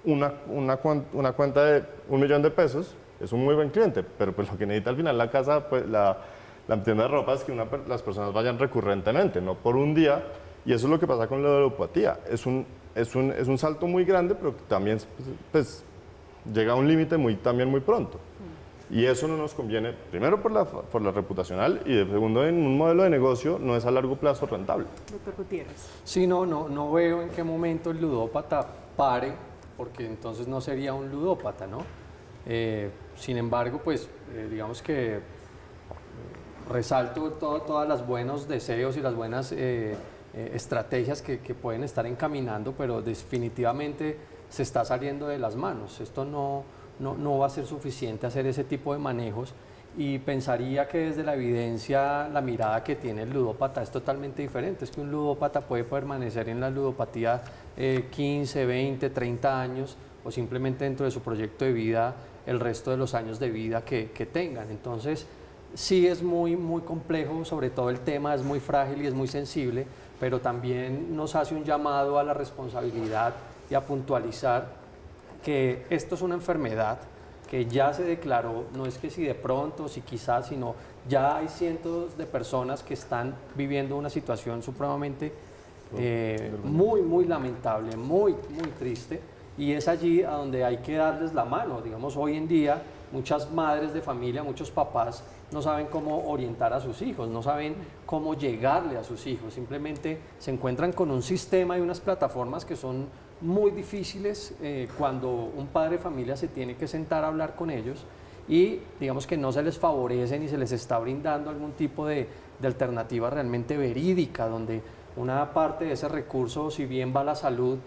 una cuenta de 1 millón de pesos, es un muy buen cliente, pero pues lo que necesita al final la casa, pues la tienda de ropa es que las personas vayan recurrentemente, no por un día, y eso es lo que pasa con la ludopatía. Es un salto muy grande, pero también pues, llega a un límite también muy pronto. Y eso no nos conviene, primero por la reputacional y segundo en un modelo de negocio no es a largo plazo rentable. Doctor Gutiérrez. Sí, no veo en qué momento el ludópata pare, porque entonces no sería un ludópata, ¿no? Sin embargo, pues digamos que resalto todas los buenos deseos y las buenas estrategias que pueden estar encaminando, pero definitivamente se está saliendo de las manos. Esto no va a ser suficiente hacer ese tipo de manejos, y pensaría que desde la evidencia la mirada que tiene el ludópata es totalmente diferente. Es que un ludópata puede permanecer en la ludopatía 15, 20, 30 años o simplemente dentro de su proyecto de vida el resto de los años de vida que tengan. Entonces sí es muy complejo, sobre todo el tema es muy frágil y es muy sensible, pero también nos hace un llamado a la responsabilidad y a puntualizar que esto es una enfermedad que ya se declaró, no es que si de pronto, si quizás, sino ya hay cientos de personas que están viviendo una situación supremamente muy lamentable, muy triste, y es allí a donde hay que darles la mano. Digamos, hoy en día muchas madres de familia, muchos papás no saben cómo orientar a sus hijos, no saben cómo llegarle a sus hijos, simplemente se encuentran con un sistema y unas plataformas que son muy difíciles cuando un padre de familia se tiene que sentar a hablar con ellos y digamos que no se les favorece ni se les está brindando algún tipo de alternativa realmente verídica, donde una parte de ese recurso, si bien va a la salud,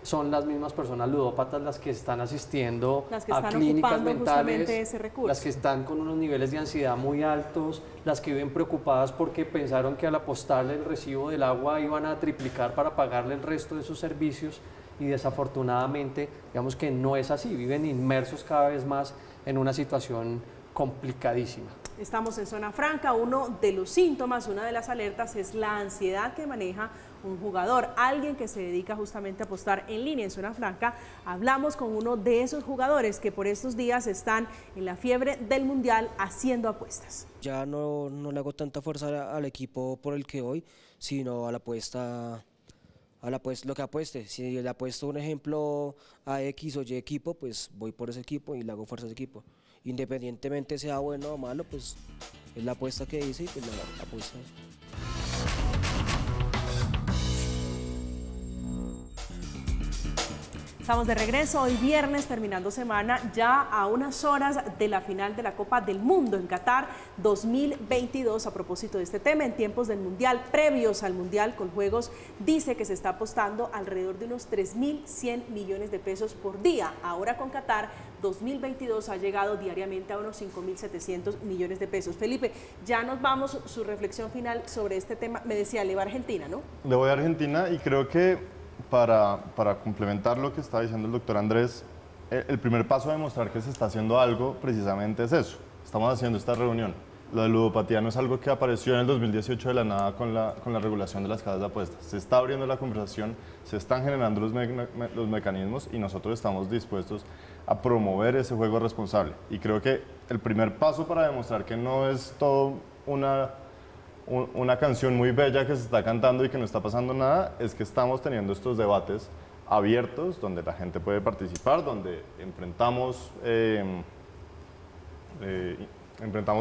son las mismas personas ludópatas las que están asistiendo Las que a están clínicas ocupando justamente mentales, ese recurso. las que están con unos niveles de ansiedad muy altos, las que viven preocupadas porque pensaron que al apostarle el recibo del agua iban a triplicar para pagarle el resto de sus servicios, y desafortunadamente, digamos que no es así, viven inmersos cada vez más en una situación complicadísima. Estamos en Zona Franca. Uno de los síntomas, una de las alertas es la ansiedad que maneja un jugador, alguien que se dedica justamente a apostar en línea. En Zona Franca hablamos con uno de esos jugadores que por estos días están en la fiebre del Mundial haciendo apuestas. Ya no le hago tanta fuerza al equipo por el que voy, sino a la apuesta, lo que apueste. Si le apuesto un ejemplo a X o Y equipo, pues voy por ese equipo y le hago fuerza a ese equipo. Independientemente sea bueno o malo, pues es la apuesta que hice y pues la apuesta. Estamos de regreso hoy viernes, terminando semana, ya a unas horas de la final de la Copa del Mundo en Qatar 2022. A propósito de este tema, en tiempos del Mundial, previos al Mundial con juegos, dice que se está apostando alrededor de unos 3.100 millones de pesos por día. Ahora con Qatar 2022 ha llegado diariamente a unos 5.700 millones de pesos. Felipe, ya nos vamos, su reflexión final sobre este tema. Me decía, le va a Argentina, ¿no? Le voy a Argentina y creo que para complementar lo que está diciendo el doctor Andrés, el primer paso a demostrar que se está haciendo algo precisamente es eso. Estamos haciendo esta reunión. Lo de ludopatía no es algo que apareció en el 2018 de la nada con la regulación de las casas de apuestas. Se está abriendo la conversación, se están generando los mecanismos y nosotros estamos dispuestos a promover ese juego responsable. Y creo que el primer paso para demostrar que no es todo una canción muy bella que se está cantando y que no está pasando nada, es que estamos teniendo estos debates abiertos donde la gente puede participar, donde enfrentamos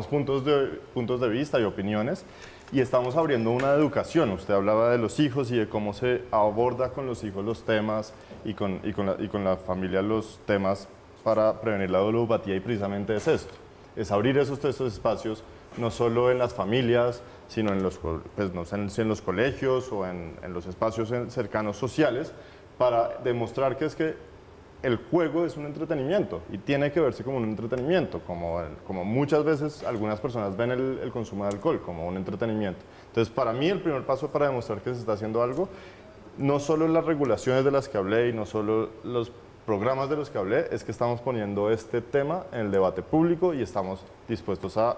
puntos de vista y opiniones, y estamos abriendo una educación. Usted hablaba de los hijos y de cómo se aborda con los hijos los temas y con la familia los temas para prevenir la ludopatía, y precisamente es esto, es abrir esos espacios no solo en las familias, sino en los colegios o en los espacios cercanos sociales, para demostrar que es que el juego es un entretenimiento y tiene que verse como un entretenimiento, como muchas veces algunas personas ven el consumo de alcohol como un entretenimiento. Entonces, para mí el primer paso para demostrar que se está haciendo algo, no solo las regulaciones de las que hablé y no solo los programas de los que hablé, es que estamos poniendo este tema en el debate público y estamos dispuestos a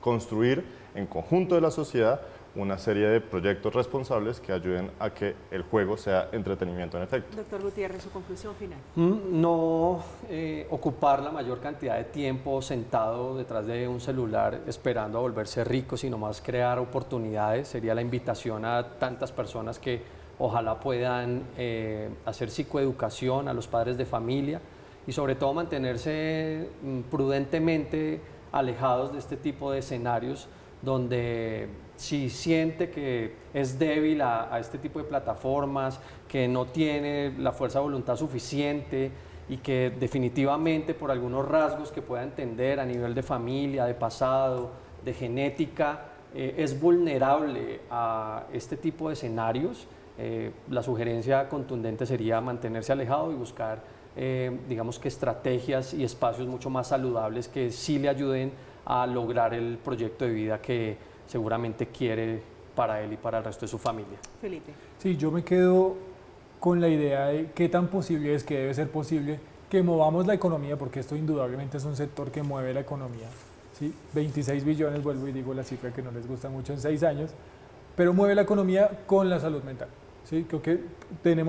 construir en conjunto de la sociedad una serie de proyectos responsables que ayuden a que el juego sea entretenimiento en efecto. Doctor Gutiérrez, su conclusión final. No ocupar la mayor cantidad de tiempo sentado detrás de un celular esperando a volverse rico, sino más crear oportunidades. Sería la invitación a tantas personas que ojalá puedan hacer psicoeducación a los padres de familia y sobre todo mantenerse prudentemente alejados de este tipo de escenarios donde si siente que es débil a este tipo de plataformas, que no tiene la fuerza de voluntad suficiente y que definitivamente por algunos rasgos que pueda entender a nivel de familia, de pasado, de genética, es vulnerable a este tipo de escenarios, la sugerencia contundente sería mantenerse alejado y buscar digamos que estrategias y espacios mucho más saludables que sí le ayuden a lograr el proyecto de vida que seguramente quiere para él y para el resto de su familia. Felipe. Sí, yo me quedo con la idea de qué tan posible es, que debe ser posible que movamos la economía, porque esto indudablemente es un sector que mueve la economía. ¿Sí? 26 billones, vuelvo y digo la cifra que no les gusta mucho, en 6 años, pero mueve la economía con la salud mental. ¿Sí? Creo que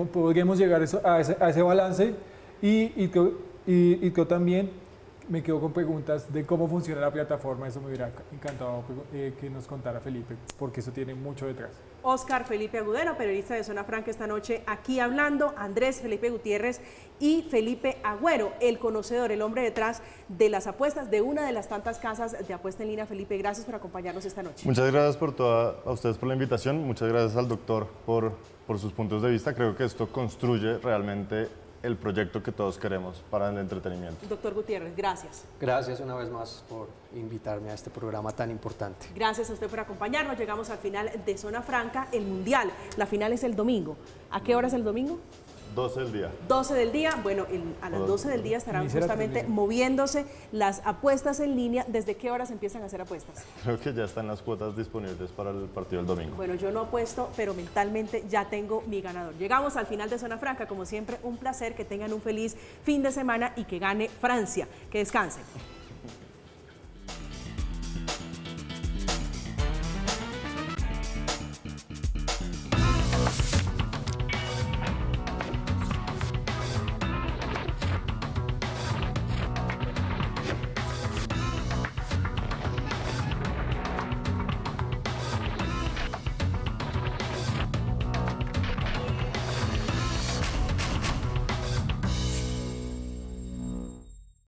podríamos llegar a ese balance. Y creo también me quedo con preguntas de cómo funciona la plataforma. Eso me hubiera encantado que nos contara Felipe, porque eso tiene mucho detrás. Oscar Felipe Agudelo, periodista de Zona Franca, esta noche aquí hablando. Andrés Felipe Gutiérrez y Felipe Agüero, el conocedor, el hombre detrás de las apuestas de una de las tantas casas de apuesta en línea. Felipe, gracias por acompañarnos esta noche. Muchas gracias a ustedes por la invitación. Muchas gracias al doctor por sus puntos de vista. Creo que esto construye realmente el proyecto que todos queremos para el entretenimiento. Doctor Gutiérrez, gracias. Gracias una vez más por invitarme a este programa tan importante. Gracias a usted por acompañarnos. Llegamos al final de Zona Franca, el Mundial. La final es el domingo. ¿A qué hora es el domingo? 12 del día. 12 del día, bueno, a las 12 del día estarán justamente moviéndose las apuestas en línea. ¿Desde qué horas empiezan a hacer apuestas? Creo que ya están las cuotas disponibles para el partido del domingo. Bueno, yo no apuesto, pero mentalmente ya tengo mi ganador. Llegamos al final de Zona Franca, como siempre, un placer, que tengan un feliz fin de semana y que gane Francia. Que descansen.